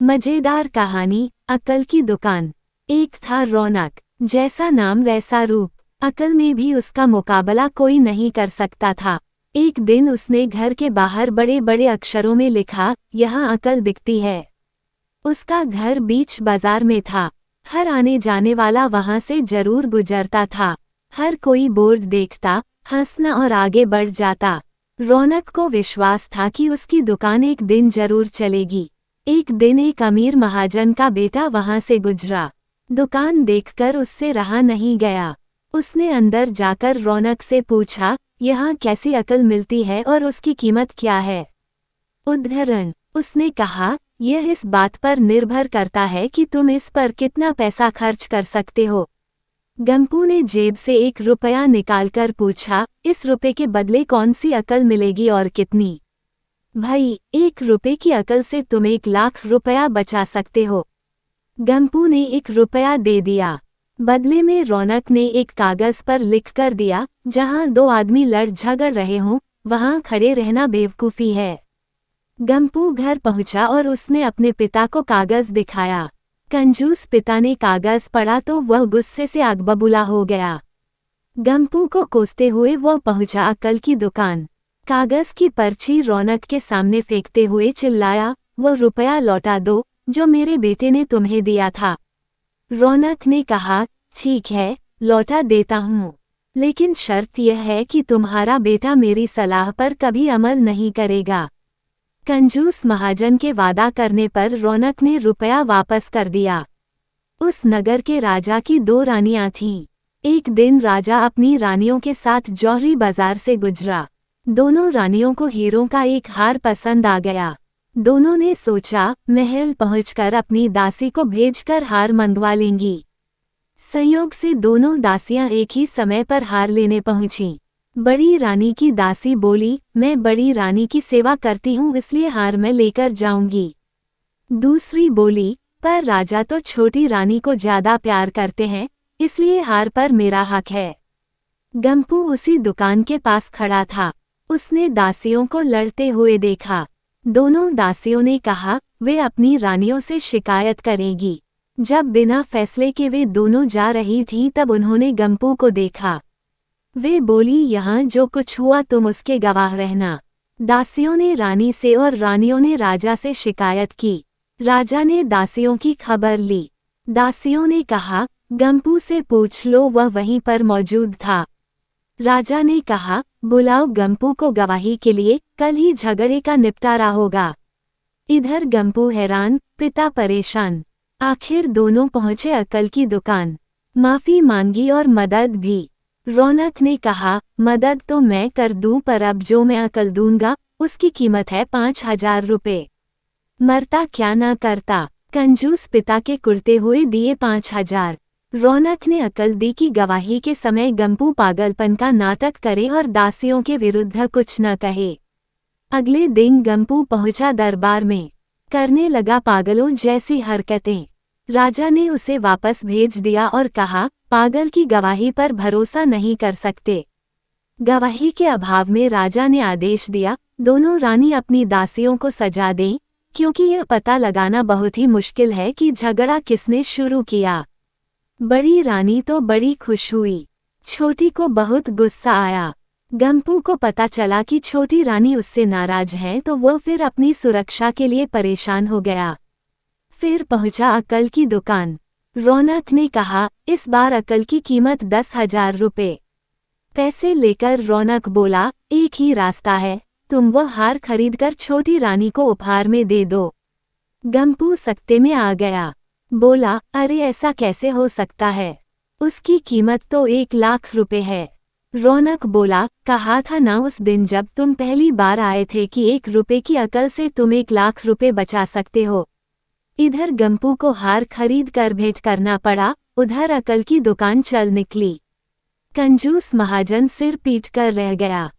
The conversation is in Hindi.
मजेदार कहानी। अकल की दुकान। एक था रौनक, जैसा नाम वैसा रूप। अकल में भी उसका मुकाबला कोई नहीं कर सकता था। एक दिन उसने घर के बाहर बड़े बड़े अक्षरों में लिखा, यहाँ अकल बिकती है। उसका घर बीच बाजार में था। हर आने जाने वाला वहां से जरूर गुजरता था। हर कोई बोर्ड देखता, हंसना और आगे बढ़ जाता। रौनक को विश्वास था कि उसकी दुकान एक दिन जरूर चलेगी। एक दिन एक अमीर महाजन का बेटा वहां से गुजरा। दुकान देखकर उससे रहा नहीं गया। उसने अंदर जाकर रौनक से पूछा, यहाँ कैसी अकल मिलती है और उसकी कीमत क्या है? उदाहरण, उसने कहा, यह इस बात पर निर्भर करता है कि तुम इस पर कितना पैसा खर्च कर सकते हो। गंपू ने जेब से 1 रुपया निकालकर पूछा, इस रुपए के बदले कौन सी अकल मिलेगी और कितनी? भाई, 1 रुपए की अकल से तुम 1 लाख रुपया बचा सकते हो। गंपू ने 1 रुपया दे दिया। बदले में रौनक ने एक कागज पर लिख कर दिया, जहां 2 आदमी लड़ झगड़ रहे हों, वहां खड़े रहना बेवकूफ़ी है। गंपू घर पहुंचा और उसने अपने पिता को कागज दिखाया। कंजूस पिता ने कागज पढ़ा तो वह गुस्से से आग बबूला हो गया। गंपू को कोसते हुए वह पहुंचा अकल की दुकान। कागज की पर्ची रौनक के सामने फेंकते हुए चिल्लाया, वो रुपया लौटा दो जो मेरे बेटे ने तुम्हें दिया था। रौनक ने कहा, ठीक है, लौटा देता हूँ, लेकिन शर्त यह है कि तुम्हारा बेटा मेरी सलाह पर कभी अमल नहीं करेगा। कंजूस महाजन के वादा करने पर रौनक ने रुपया वापस कर दिया। उस नगर के राजा की 2 रानियां थीं। एक दिन राजा अपनी रानियों के साथ जौहरी बाजार से गुजरा। दोनों रानियों को हीरों का एक हार पसंद आ गया। दोनों ने सोचा, महल पहुंचकर अपनी दासी को भेजकर हार मंगवा लेंगी। संयोग से दोनों दासियां एक ही समय पर हार लेने पहुंचीं। बड़ी रानी की दासी बोली, मैं बड़ी रानी की सेवा करती हूँ इसलिए हार मैं लेकर जाऊंगी। दूसरी बोली, पर राजा तो छोटी रानी को ज्यादा प्यार करते हैं, इसलिए हार पर मेरा हक है। गंपू उसी दुकान के पास खड़ा था। उसने दासियों को लड़ते हुए देखा। दोनों दासियों ने कहा, वे अपनी रानियों से शिकायत करेगी। जब बिना फैसले के वे दोनों जा रही थीं तब उन्होंने गंपू को देखा। वे बोली, यहाँ जो कुछ हुआ तुम उसके गवाह रहना। दासियों ने रानी से और रानियों ने राजा से शिकायत की। राजा ने दासियों की खबर ली। दासियों ने कहा, गंपू से पूछ लो, वह वहीं पर मौजूद था। राजा ने कहा, बुलाओ गंपू को गवाही के लिए, कल ही झगड़े का निपटारा होगा। इधर गंपू हैरान, पिता परेशान। आखिर दोनों पहुंचे अकल की दुकान। माफी मांगी और मदद भी। रौनक ने कहा, मदद तो मैं कर दूं, पर अब जो मैं अकल दूंगा उसकी कीमत है 5000 रुपये। मरता क्या ना करता। कंजूस पिता के कुर्ते हुए दिए 5000। रौनक ने अकल दी कि गवाही के समय गंपू पागलपन का नाटक करे और दासियों के विरुद्ध कुछ न कहे। अगले दिन गंपू पहुंचा दरबार में। करने लगा पागलों जैसी हरकतें। राजा ने उसे वापस भेज दिया और कहा, पागल की गवाही पर भरोसा नहीं कर सकते। गवाही के अभाव में राजा ने आदेश दिया, दोनों रानी अपनी दासियों को सजा दें, क्योंकि यह पता लगाना बहुत ही मुश्किल है कि झगड़ा किसने शुरू किया। बड़ी रानी तो बड़ी खुश हुई, छोटी को बहुत गुस्सा आया। गंपू को पता चला कि छोटी रानी उससे नाराज है तो वह फिर अपनी सुरक्षा के लिए परेशान हो गया। फिर पहुंचा अकल की दुकान। रौनक ने कहा, इस बार अकल की कीमत 10,000 रुपये। पैसे लेकर रौनक बोला, एक ही रास्ता है, तुम वह हार खरीदकर छोटी रानी को उपहार में दे दो। गंपू सख्ते में आ गया। बोला, अरे ऐसा कैसे हो सकता है, उसकी कीमत तो 1 लाख रुपए है। रौनक बोला, कहा था ना उस दिन जब तुम पहली बार आए थे कि 1 रुपए की अकल से तुम 1 लाख रुपए बचा सकते हो। इधर गंपू को हार खरीद कर भेंट करना पड़ा, उधर अकल की दुकान चल निकली। कंजूस महाजन सिर पीट कर रह गया।